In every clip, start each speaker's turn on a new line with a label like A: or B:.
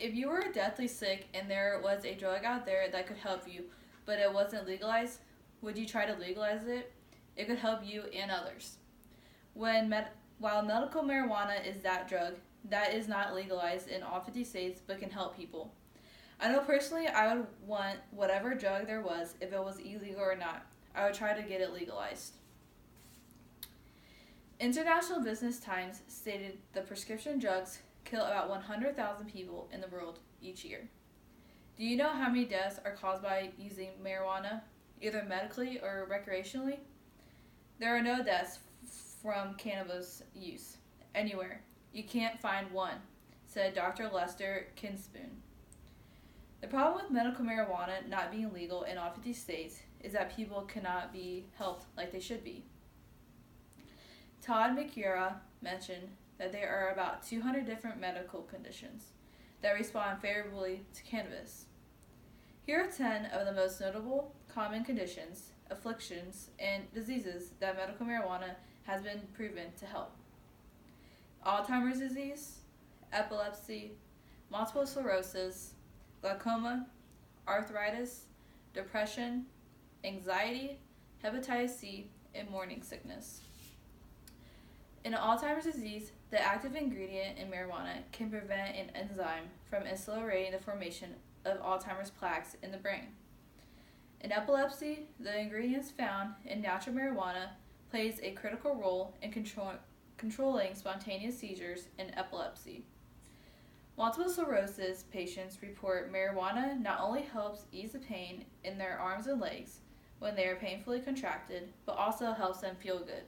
A: If you were deathly sick and there was a drug out there that could help you, but it wasn't legalized, would you try to legalize it? It could help you and others. While medical marijuana is that drug, that is not legalized in all 50 states but can help people. I know personally I would want whatever drug there was, if it was illegal or not. I would try to get it legalized. International Business Times stated the prescription drugs kill about 100,000 people in the world each year. Do you know how many deaths are caused by using marijuana, either medically or recreationally? There are no deaths from cannabis use anywhere. You can't find one, said Dr. Lester Kinspoon. The problem with medical marijuana not being legal in all 50 states is that people cannot be helped like they should be. Todd McCura mentioned that there are about 200 different medical conditions that respond favorably to cannabis. Here are 10 of the most notable common conditions, afflictions, and diseases that medical marijuana has been proven to help. Alzheimer's disease, epilepsy, multiple sclerosis, glaucoma, arthritis, depression, anxiety, hepatitis C, and morning sickness. In Alzheimer's disease, the active ingredient in marijuana can prevent an enzyme from accelerating the formation of Alzheimer's plaques in the brain. In epilepsy, the ingredients found in natural marijuana plays a critical role in controlling spontaneous seizures in epilepsy. Multiple sclerosis patients report marijuana not only helps ease the pain in their arms and legs when they are painfully contracted, but also helps them feel good.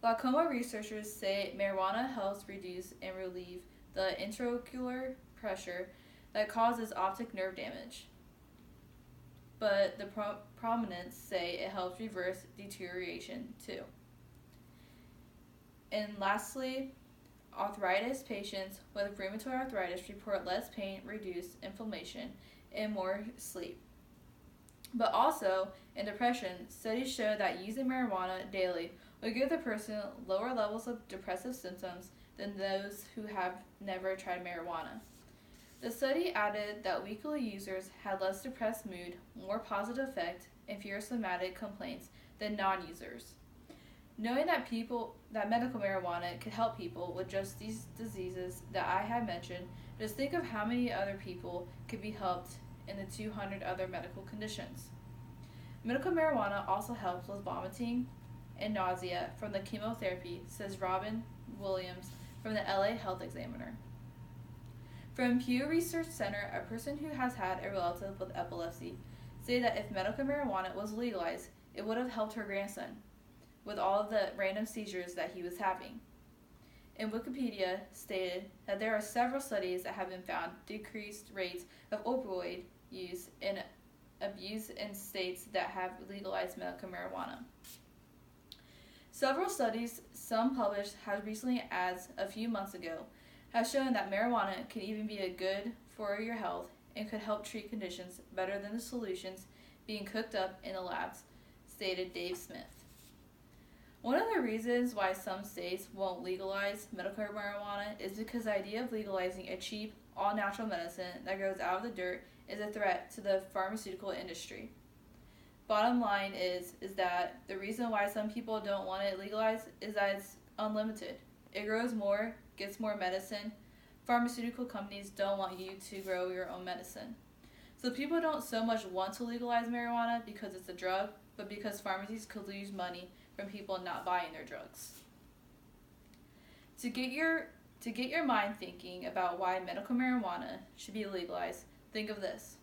A: Glaucoma researchers say marijuana helps reduce and relieve the intraocular pressure that causes optic nerve damage. But the prominents say it helps reverse deterioration too. And lastly, arthritis patients with rheumatoid arthritis report less pain, reduced inflammation, and more sleep. But also, in depression, studies show that using marijuana daily will give the person lower levels of depressive symptoms than those who have never tried marijuana. The study added that weekly users had less depressed mood, more positive effect, and fewer somatic complaints than non-users. Knowing that medical marijuana could help people with just these diseases that I have mentioned, just think of how many other people could be helped in the 200 other medical conditions. Medical marijuana also helps with vomiting and nausea from the chemotherapy, says Robin Williams from the LA Health Examiner. From Pew Research Center, a person who has had a relative with epilepsy said that if medical marijuana was legalized, it would have helped her grandson with all of the random seizures that he was having. And Wikipedia stated that there are several studies that have been found decreased rates of opioid use and abuse in states that have legalized medical marijuana. Several studies, some published as recently as a few months ago, have shown that marijuana can even be good for your health and could help treat conditions better than the solutions being cooked up in the labs, stated Dave Smith. One of the reasons why some states won't legalize medical marijuana is because the idea of legalizing a cheap, all-natural medicine that grows out of the dirt is a threat to the pharmaceutical industry. Bottom line is that the reason why some people don't want it legalized is that it's unlimited. It grows more, gets more medicine. Pharmaceutical companies don't want you to grow your own medicine. So people don't so much want to legalize marijuana because it's a drug, but because pharmacies could lose money from people not buying their drugs. To get your mind thinking about why medical marijuana should be legalized, think of this.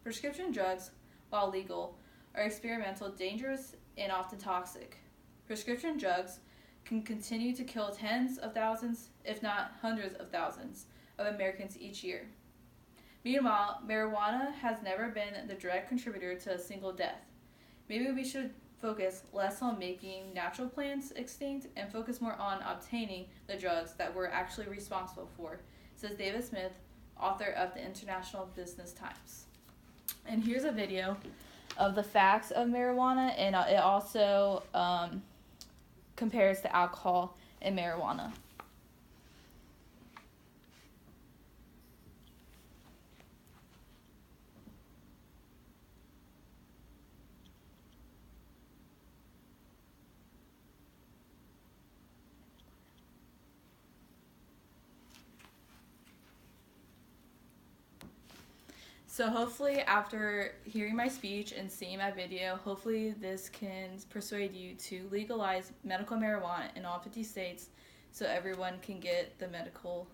A: Prescription drugs, while legal, are experimental, dangerous, and often toxic. Prescription drugs can continue to kill tens of thousands, if not hundreds of thousands, of Americans each year. Meanwhile, marijuana has never been the direct contributor to a single death. Maybe we should focus less on making natural plants extinct and focus more on obtaining the drugs that we're actually responsible for, says David Smith, author of the International Business Times. And here's a video of the facts of marijuana, and it also compares to alcohol and marijuana. So hopefully after hearing my speech and seeing my video, hopefully this can persuade you to legalize medical marijuana in all 50 states so everyone can get the medical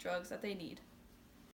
A: drugs that they need.